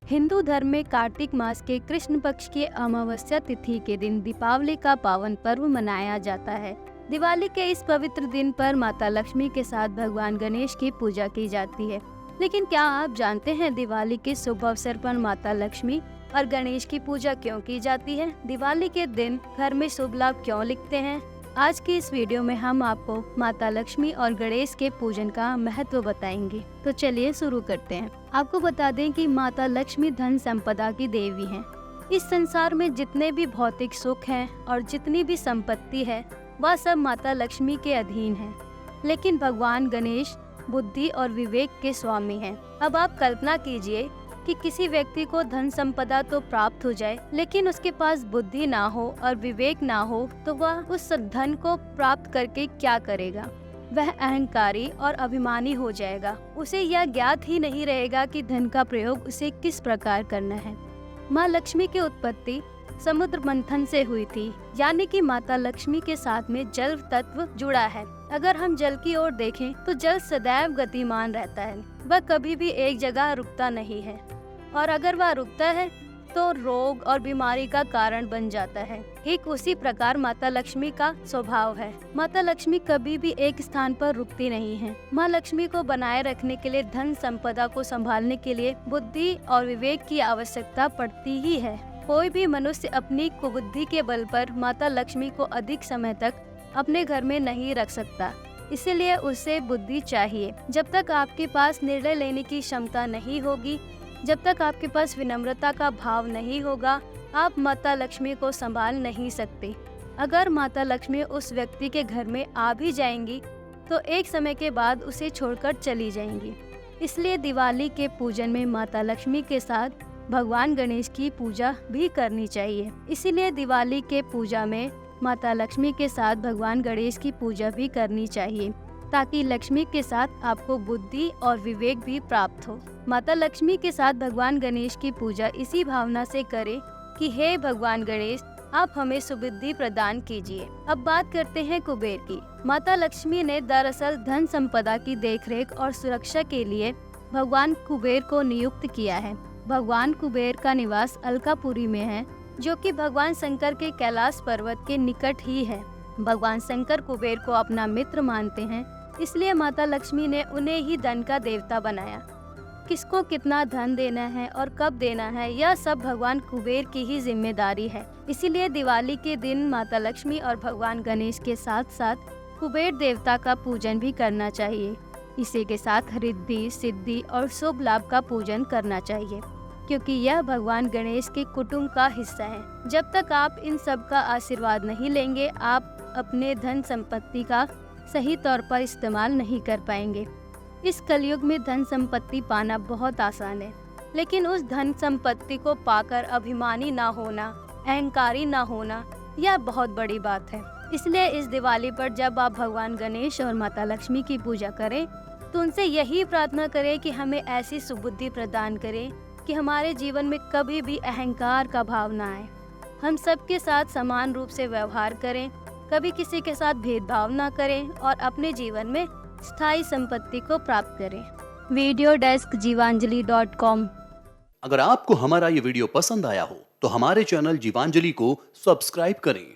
हिंदू धर्म में कार्तिक मास के कृष्ण पक्ष की अमावस्या तिथि के दिन दीपावली का पावन पर्व मनाया जाता है। दिवाली के इस पवित्र दिन पर माता लक्ष्मी के साथ भगवान गणेश की पूजा की जाती है। लेकिन क्या आप जानते हैं दिवाली के शुभ अवसर पर माता लक्ष्मी और गणेश की पूजा क्यों की जाती है? दिवाली के दिन घर में शुभ लाभ क्यों लिखते हैं? आज की इस वीडियो में हम आपको माता लक्ष्मी और गणेश के पूजन का महत्व बताएंगे। तो चलिए शुरू करते हैं। आपको बता दें कि माता लक्ष्मी धन संपदा की देवी हैं। इस संसार में जितने भी भौतिक सुख हैं और जितनी भी संपत्ति है वह सब माता लक्ष्मी के अधीन है। लेकिन भगवान गणेश बुद्धि और विवेक के स्वामी हैं। अब आप कल्पना कीजिए कि किसी व्यक्ति को धन संपदा तो प्राप्त हो जाए, लेकिन उसके पास बुद्धि ना हो और विवेक ना हो तो वह उस धन को प्राप्त करके क्या करेगा? वह अहंकारी और अभिमानी हो जाएगा। उसे यह ज्ञात ही नहीं रहेगा कि धन का प्रयोग उसे किस प्रकार करना है। माँ लक्ष्मी की उत्पत्ति समुद्र मंथन से हुई थी, यानी कि माता लक्ष्मी के साथ में जल तत्व जुड़ा है। अगर हम जल की ओर देखें तो जल सदैव गतिमान रहता है, वह कभी भी एक जगह रुकता नहीं है, और अगर वह रुकता है तो रोग और बीमारी का कारण बन जाता है। ठीक उसी प्रकार माता लक्ष्मी का स्वभाव है। माता लक्ष्मी कभी भी एक स्थान पर रुकती नहीं है। माँ लक्ष्मी को बनाए रखने के लिए, धन संपदा को संभालने के लिए बुद्धि और विवेक की आवश्यकता पड़ती ही है। कोई भी मनुष्य अपनी कुबुद्धि के बल पर माता लक्ष्मी को अधिक समय तक अपने घर में नहीं रख सकता, इसीलिए उसे बुद्धि चाहिए। जब तक आपके पास निर्णय लेने की क्षमता नहीं होगी, जब तक आपके पास विनम्रता का भाव नहीं होगा, आप माता लक्ष्मी को संभाल नहीं सकते। अगर माता लक्ष्मी उस व्यक्ति के घर में आ भी जाएंगी तो एक समय के बाद उसे छोड़कर चली जाएंगी। इसलिए दिवाली के पूजन में माता लक्ष्मी के साथ भगवान गणेश की पूजा भी करनी चाहिए। इसीलिए दिवाली के पूजा में माता लक्ष्मी के साथ भगवान गणेश की पूजा भी करनी चाहिए, ताकि लक्ष्मी के साथ आपको बुद्धि और विवेक भी प्राप्त हो। माता लक्ष्मी के साथ भगवान गणेश की पूजा इसी भावना से करें कि हे भगवान गणेश, आप हमें सुबुद्धि प्रदान कीजिए। अब बात करते हैं कुबेर की। माता लक्ष्मी ने दरअसल धन संपदा की देखरेख और सुरक्षा के लिए भगवान कुबेर को नियुक्त किया है। भगवान कुबेर का निवास अलकापुरी में है, जो कि भगवान शंकर के कैलाश पर्वत के निकट ही है। भगवान शंकर कुबेर को अपना मित्र मानते हैं, इसलिए माता लक्ष्मी ने उन्हें ही धन का देवता बनाया। किसको कितना धन देना है और कब देना है, यह सब भगवान कुबेर की ही जिम्मेदारी है। इसीलिए दिवाली के दिन माता लक्ष्मी और भगवान गणेश के साथ साथ कुबेर देवता का पूजन भी करना चाहिए। इसी के साथ रिद्धि, सिद्धि और शुभ लाभ का पूजन करना चाहिए, क्योंकि यह भगवान गणेश के कुटुंब का हिस्सा है। जब तक आप इन सब का आशीर्वाद नहीं लेंगे, आप अपने धन संपत्ति का सही तौर पर इस्तेमाल नहीं कर पाएंगे। इस कलयुग में धन संपत्ति पाना बहुत आसान है, लेकिन उस धन संपत्ति को पाकर अभिमानी ना होना, अहंकारी ना होना, यह बहुत बड़ी बात है। इसलिए इस दिवाली पर जब आप भगवान गणेश और माता लक्ष्मी की पूजा करें तो उनसे यही प्रार्थना करें कि हमें ऐसी सुबुद्धि प्रदान करें कि हमारे जीवन में कभी भी अहंकार का भाव ना आए। हम सबके साथ समान रूप से व्यवहार करें, कभी किसी के साथ भेदभाव ना करें और अपने जीवन में स्थायी संपत्ति को प्राप्त करें। वीडियो डेस्क जीवांजलि.com। अगर आपको हमारा ये वीडियो पसंद आया हो तो हमारे चैनल जीवांजलि को सब्सक्राइब करें